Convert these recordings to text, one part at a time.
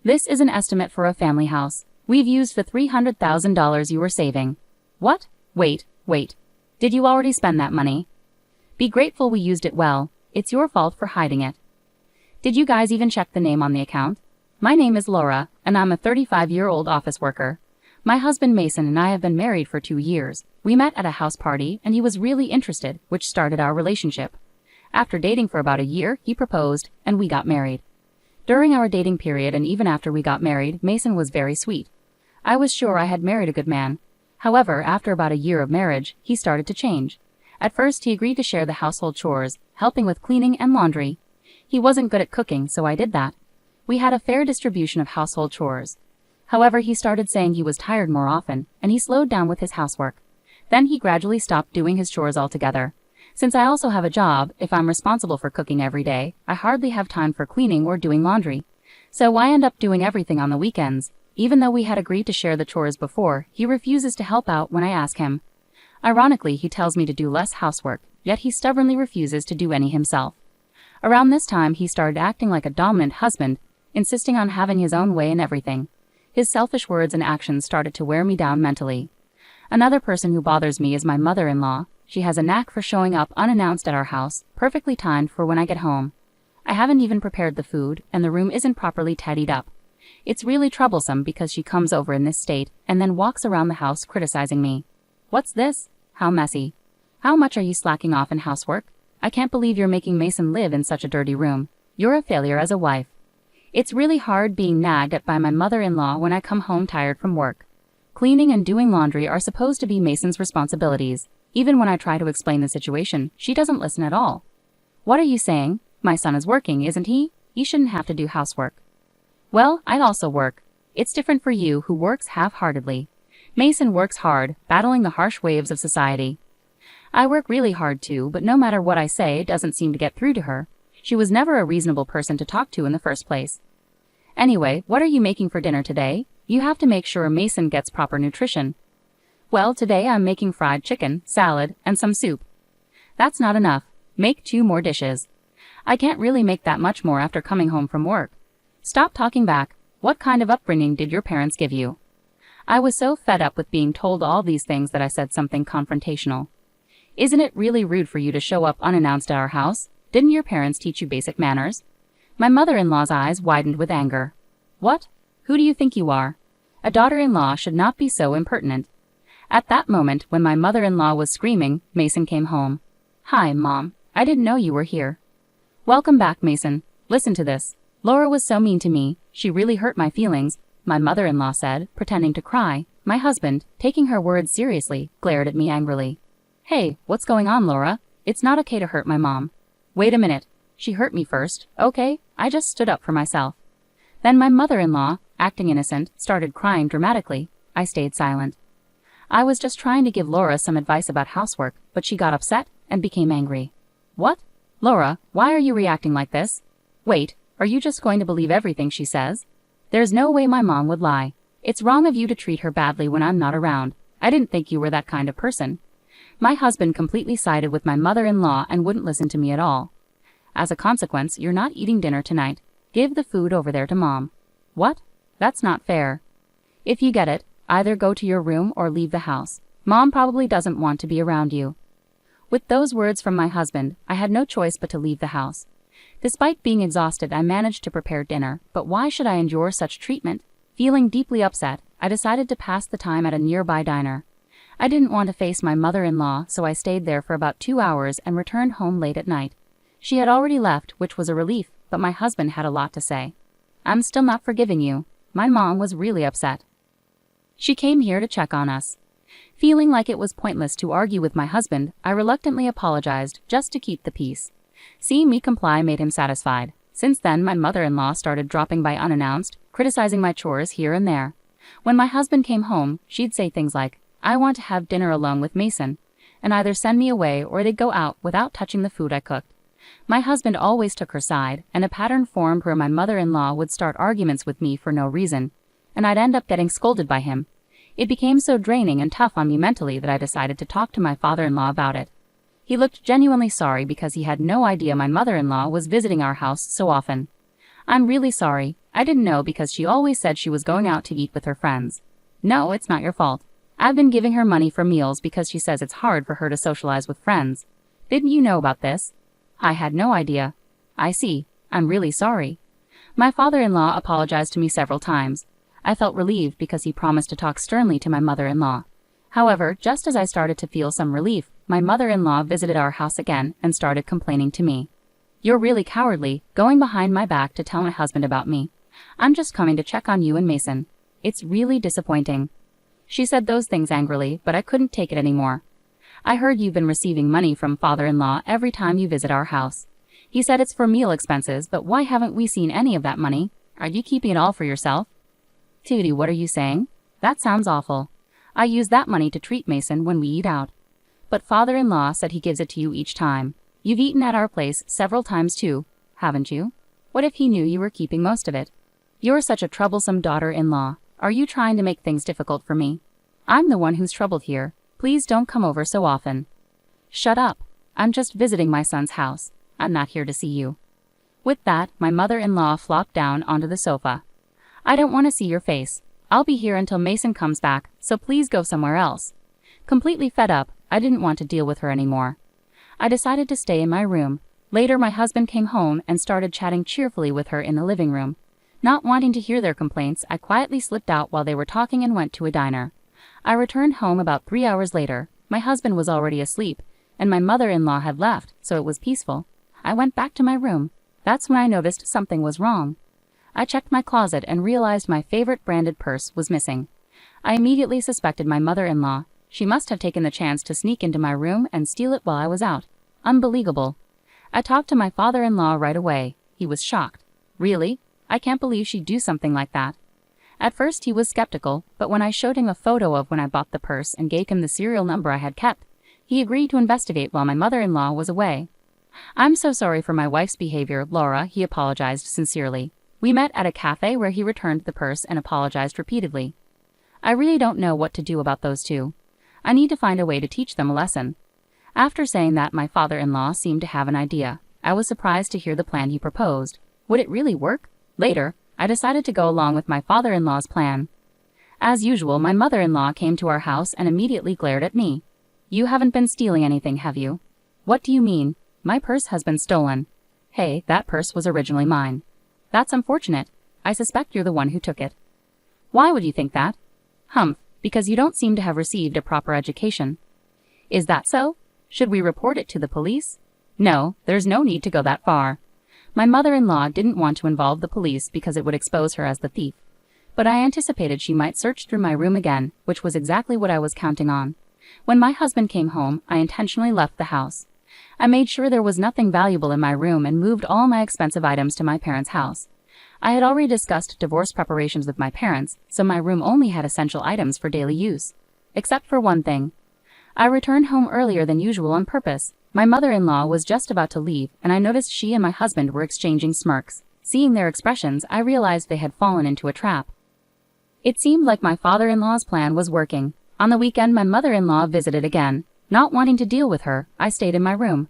This is an estimate for a family house. We've used the $300,000 you were saving. What? Wait. Did you already spend that money? Be grateful we used it well. It's your fault for hiding it. Did you guys even check the name on the account? My name is Laura, and I'm a 35-year-old office worker. My husband Mason and I have been married for 2 years. We met at a house party and he was really interested, which started our relationship. After dating for about a year, he proposed, and we got married. During our dating period and even after we got married, Mason was very sweet. I was sure I had married a good man. However, after about a year of marriage, he started to change. At first, he agreed to share the household chores, helping with cleaning and laundry. He wasn't good at cooking, so I did that. We had a fair distribution of household chores. However, he started saying he was tired more often, and he slowed down with his housework. Then he gradually stopped doing his chores altogether. Since I also have a job, if I'm responsible for cooking every day, I hardly have time for cleaning or doing laundry. So I end up doing everything on the weekends. Even though we had agreed to share the chores before, he refuses to help out when I ask him. Ironically, he tells me to do less housework, yet he stubbornly refuses to do any himself. Around this time, he started acting like a dominant husband, insisting on having his own way in everything. His selfish words and actions started to wear me down mentally. Another person who bothers me is my mother-in-law. She has a knack for showing up unannounced at our house, perfectly timed for when I get home. I haven't even prepared the food, and the room isn't properly tidied up. It's really troublesome because she comes over in this state and then walks around the house criticizing me. What's this? How messy. How much are you slacking off in housework? I can't believe you're making Mason live in such a dirty room. You're a failure as a wife. It's really hard being nagged at by my mother-in-law when I come home tired from work. Cleaning and doing laundry are supposed to be Mason's responsibilities. Even when I try to explain the situation, she doesn't listen at all. What are you saying? My son is working, isn't he? He shouldn't have to do housework. Well, I also work. It's different for you, who works half-heartedly. Mason works hard, battling the harsh waves of society. I work really hard too, but no matter what I say, it doesn't seem to get through to her. She was never a reasonable person to talk to in the first place. Anyway, what are you making for dinner today? You have to make sure Mason gets proper nutrition. Well, today I'm making fried chicken, salad, and some soup. That's not enough. Make 2 more dishes. I can't really make that much more after coming home from work. Stop talking back. What kind of upbringing did your parents give you? I was so fed up with being told all these things that I said something confrontational. Isn't it really rude for you to show up unannounced at our house? Didn't your parents teach you basic manners? My mother-in-law's eyes widened with anger. What? Who do you think you are? A daughter-in-law should not be so impertinent. At that moment, when my mother-in-law was screaming, Mason came home. Hi, Mom. I didn't know you were here. Welcome back, Mason. Listen to this. Laura was so mean to me. She really hurt my feelings, my mother-in-law said, pretending to cry. My husband, taking her words seriously, glared at me angrily. Hey, what's going on, Laura? It's not okay to hurt my mom. Wait a minute. She hurt me first, okay? I just stood up for myself. Then my mother-in-law, acting innocent, started crying dramatically. I stayed silent. I was just trying to give Laura some advice about housework, but she got upset and became angry. What? Laura, why are you reacting like this? Wait, are you just going to believe everything she says? There's no way my mom would lie. It's wrong of you to treat her badly when I'm not around. I didn't think you were that kind of person. My husband completely sided with my mother-in-law and wouldn't listen to me at all. As a consequence, you're not eating dinner tonight. Give the food over there to Mom. What? That's not fair. If you get it, either go to your room or leave the house. Mom probably doesn't want to be around you. With those words from my husband, I had no choice but to leave the house. Despite being exhausted, I managed to prepare dinner, but why should I endure such treatment? Feeling deeply upset, I decided to pass the time at a nearby diner. I didn't want to face my mother-in-law, so I stayed there for about 2 hours and returned home late at night. She had already left, which was a relief, but my husband had a lot to say. I'm still not forgiving you. My mom was really upset. She came here to check on us. Feeling like it was pointless to argue with my husband, I reluctantly apologized just to keep the peace. Seeing me comply made him satisfied. Since then, my mother-in-law started dropping by unannounced, criticizing my chores here and there. When my husband came home, she'd say things like, I want to have dinner alone with Mason, and either send me away or they'd go out without touching the food I cooked. My husband always took her side, and a pattern formed where my mother-in-law would start arguments with me for no reason, and I'd end up getting scolded by him. It became so draining and tough on me mentally that I decided to talk to my father-in-law about it. He looked genuinely sorry because he had no idea my mother-in-law was visiting our house so often. I'm really sorry. I didn't know because she always said she was going out to eat with her friends. No, it's not your fault. I've been giving her money for meals because she says it's hard for her to socialize with friends. Didn't you know about this? I had no idea. I see. I'm really sorry. My father-in-law apologized to me several times. I felt relieved because he promised to talk sternly to my mother-in-law. However, just as I started to feel some relief, my mother-in-law visited our house again and started complaining to me. You're really cowardly, going behind my back to tell my husband about me. I'm just coming to check on you and Mason. It's really disappointing. She said those things angrily, but I couldn't take it anymore. I heard you've been receiving money from father-in-law every time you visit our house. He said it's for meal expenses, but why haven't we seen any of that money? Are you keeping it all for yourself? Tootie, what are you saying? That sounds awful. I use that money to treat Mason when we eat out. But father-in-law said he gives it to you each time. You've eaten at our place several times too, haven't you? What if he knew you were keeping most of it? You're such a troublesome daughter-in-law. Are you trying to make things difficult for me? I'm the one who's troubled here. Please don't come over so often. Shut up. I'm just visiting my son's house. I'm not here to see you. With that, my mother-in-law flopped down onto the sofa. I don't want to see your face. I'll be here until Mason comes back, so please go somewhere else. Completely fed up, I didn't want to deal with her anymore. I decided to stay in my room. Later, my husband came home and started chatting cheerfully with her in the living room. Not wanting to hear their complaints, I quietly slipped out while they were talking and went to a diner. I returned home about 3 hours later. My husband was already asleep, and my mother-in-law had left, so it was peaceful. I went back to my room. That's when I noticed something was wrong. I checked my closet and realized my favorite branded purse was missing. I immediately suspected my mother-in-law. She must have taken the chance to sneak into my room and steal it while I was out. Unbelievable. I talked to my father-in-law right away. He was shocked. Really? I can't believe she'd do something like that. At first he was skeptical, but when I showed him a photo of when I bought the purse and gave him the serial number I had kept, he agreed to investigate while my mother-in-law was away. I'm so sorry for my wife's behavior, Laura, he apologized sincerely. We met at a cafe where he returned the purse and apologized repeatedly. I really don't know what to do about those two. I need to find a way to teach them a lesson. After saying that, my father-in-law seemed to have an idea. I was surprised to hear the plan he proposed. Would it really work? Later, I decided to go along with my father-in-law's plan. As usual, my mother-in-law came to our house and immediately glared at me. You haven't been stealing anything, have you? What do you mean? My purse has been stolen. Hey, that purse was originally mine. That's unfortunate. I suspect you're the one who took it. Why would you think that? Humph, because you don't seem to have received a proper education. Is that so? Should we report it to the police? No, there's no need to go that far. My mother-in-law didn't want to involve the police because it would expose her as the thief. But I anticipated she might search through my room again, which was exactly what I was counting on. When my husband came home, I intentionally left the house. I made sure there was nothing valuable in my room and moved all my expensive items to my parents' house. I had already discussed divorce preparations with my parents, so my room only had essential items for daily use. Except for one thing. I returned home earlier than usual on purpose. My mother-in-law was just about to leave, and I noticed she and my husband were exchanging smirks. Seeing their expressions, I realized they had fallen into a trap. It seemed like my father-in-law's plan was working. On the weekend, my mother-in-law visited again. Not wanting to deal with her, I stayed in my room.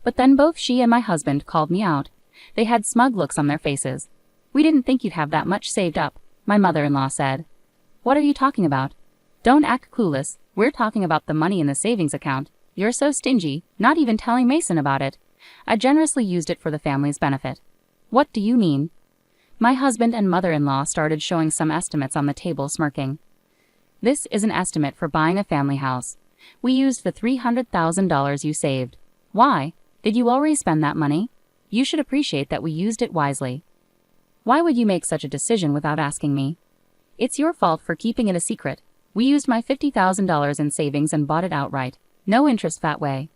But then both she and my husband called me out. They had smug looks on their faces. We didn't think you'd have that much saved up, my mother-in-law said. What are you talking about? Don't act clueless. We're talking about the money in the savings account. You're so stingy, not even telling Mason about it. I generously used it for the family's benefit. What do you mean? My husband and mother-in-law started showing some estimates on the table, smirking. This is an estimate for buying a family house. We used the $300,000 you saved. Why? Did you already spend that money? You should appreciate that we used it wisely. Why would you make such a decision without asking me? It's your fault for keeping it a secret. We used my $50,000 in savings and bought it outright. No interest that way.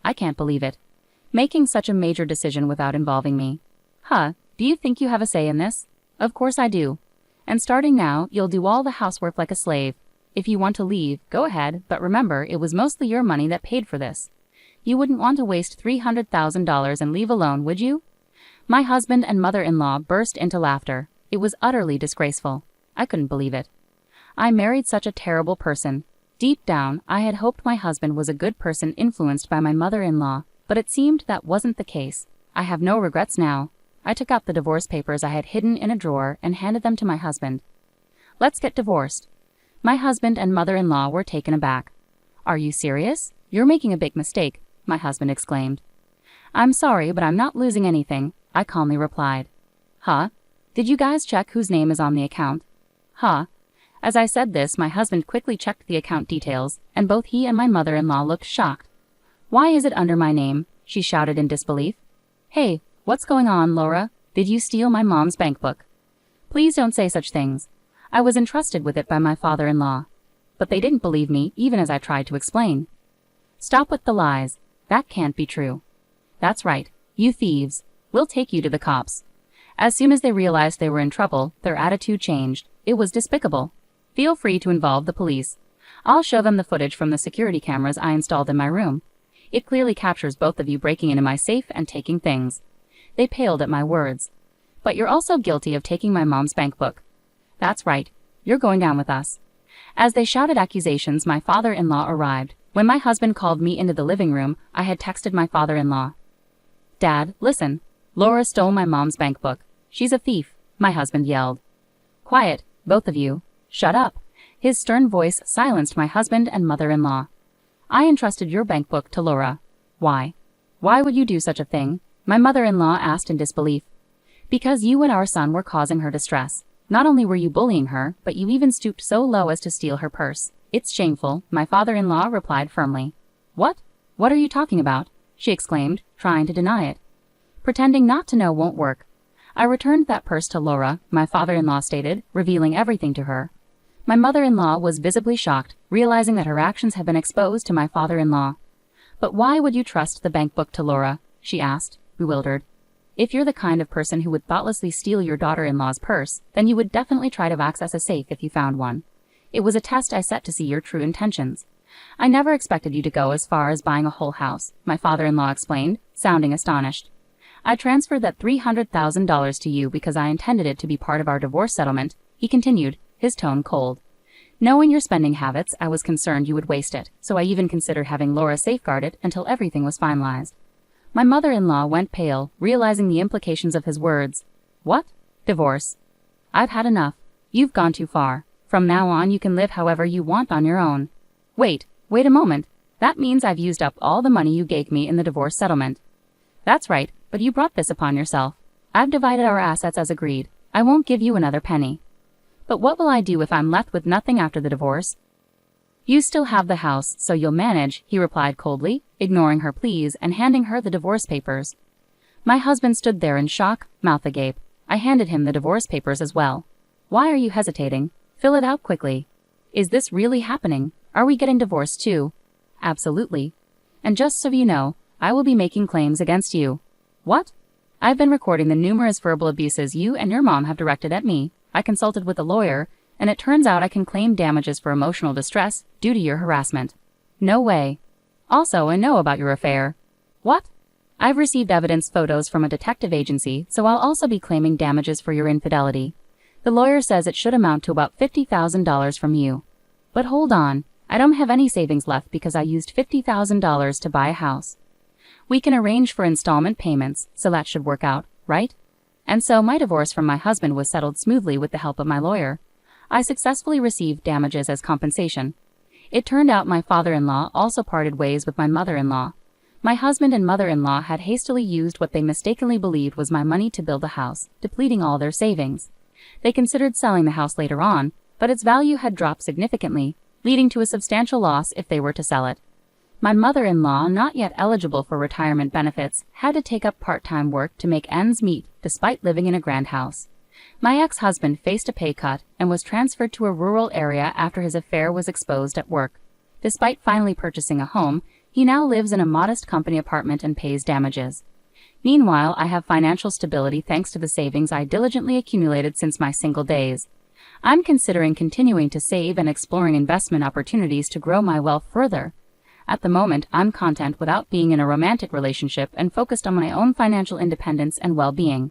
I can't believe it. Making such a major decision without involving me. Huh, do you think you have a say in this? Of course I do. And starting now, you'll do all the housework like a slave. If you want to leave, go ahead, but remember, it was mostly your money that paid for this. You wouldn't want to waste $300,000 and leave alone, would you? My husband and mother-in-law burst into laughter. It was utterly disgraceful. I couldn't believe it. I married such a terrible person. Deep down, I had hoped my husband was a good person influenced by my mother-in-law, but it seemed that wasn't the case. I have no regrets now. I took out the divorce papers I had hidden in a drawer and handed them to my husband. Let's get divorced. My husband and mother-in-law were taken aback. Are you serious? You're making a big mistake, my husband exclaimed. I'm sorry, but I'm not losing anything, I calmly replied. Huh? Did you guys check whose name is on the account? Huh? As I said this, my husband quickly checked the account details, and both he and my mother-in-law looked shocked. Why is it under my name? She shouted in disbelief. Hey, what's going on, Laura? Did you steal my mom's bank book? Please don't say such things. I was entrusted with it by my father-in-law. But they didn't believe me, even as I tried to explain. Stop with the lies. That can't be true. That's right, you thieves. We'll take you to the cops. As soon as they realized they were in trouble, their attitude changed. It was despicable. Feel free to involve the police. I'll show them the footage from the security cameras I installed in my room. It clearly captures both of you breaking into my safe and taking things. They paled at my words. But you're also guilty of taking my mom's bank book. That's right. You're going down with us. As they shouted accusations, my father-in-law arrived. When my husband called me into the living room, I had texted my father-in-law. Dad, listen. Laura stole my mom's bank book. She's a thief, my husband yelled. Quiet, both of you. Shut up. His stern voice silenced my husband and mother-in-law. I entrusted your bank book to Laura. Why? Why would you do such a thing? My mother-in-law asked in disbelief. Because you and our son were causing her distress. Not only were you bullying her, but you even stooped so low as to steal her purse. It's shameful, my father-in-law replied firmly. What? What are you talking about? She exclaimed, trying to deny it. Pretending not to know won't work. I returned that purse to Laura, my father-in-law stated, revealing everything to her. My mother-in-law was visibly shocked, realizing that her actions had been exposed to my father-in-law. But why would you trust the bank book to Laura? She asked, bewildered. If you're the kind of person who would thoughtlessly steal your daughter-in-law's purse, then you would definitely try to access a safe if you found one. It was a test I set to see your true intentions. I never expected you to go as far as buying a whole house, my father-in-law explained, sounding astonished. I transferred that $300,000 to you because I intended it to be part of our divorce settlement, he continued, his tone cold. Knowing your spending habits, I was concerned you would waste it, so I even considered having Laura safeguard it until everything was finalized. My mother-in-law went pale, realizing the implications of his words. What? Divorce? I've had enough. You've gone too far. From now on you can live however you want on your own. Wait a moment. That means I've used up all the money you gave me in the divorce settlement. That's right, but you brought this upon yourself. I've divided our assets as agreed. I won't give you another penny. But what will I do if I'm left with nothing after the divorce? You still have the house, so you'll manage, he replied coldly, ignoring her pleas and handing her the divorce papers. My husband stood there in shock, mouth agape. I handed him the divorce papers as well. Why are you hesitating? Fill it out quickly. Is this really happening? Are we getting divorced too? Absolutely. And just so you know, I will be making claims against you. What? I've been recording the numerous verbal abuses you and your mom have directed at me. I consulted with a lawyer, and it turns out I can claim damages for emotional distress due to your harassment. No way. Also, I know about your affair. What? I've received evidence photos from a detective agency, so I'll also be claiming damages for your infidelity. The lawyer says it should amount to about $50,000 from you. But hold on, I don't have any savings left because I used $50,000 to buy a house. We can arrange for installment payments, so that should work out, right? And so my divorce from my husband was settled smoothly with the help of my lawyer. I successfully received damages as compensation. It turned out my father-in-law also parted ways with my mother-in-law. My husband and mother-in-law had hastily used what they mistakenly believed was my money to build a house, depleting all their savings. They considered selling the house later on, but its value had dropped significantly, leading to a substantial loss if they were to sell it. My mother-in-law, not yet eligible for retirement benefits, had to take up part-time work to make ends meet despite living in a grand house. My ex-husband faced a pay cut and was transferred to a rural area after his affair was exposed at work. Despite finally purchasing a home, he now lives in a modest company apartment and pays damages. Meanwhile, I have financial stability thanks to the savings I diligently accumulated since my single days. I'm considering continuing to save and exploring investment opportunities to grow my wealth further. At the moment, I'm content without being in a romantic relationship and focused on my own financial independence and well-being.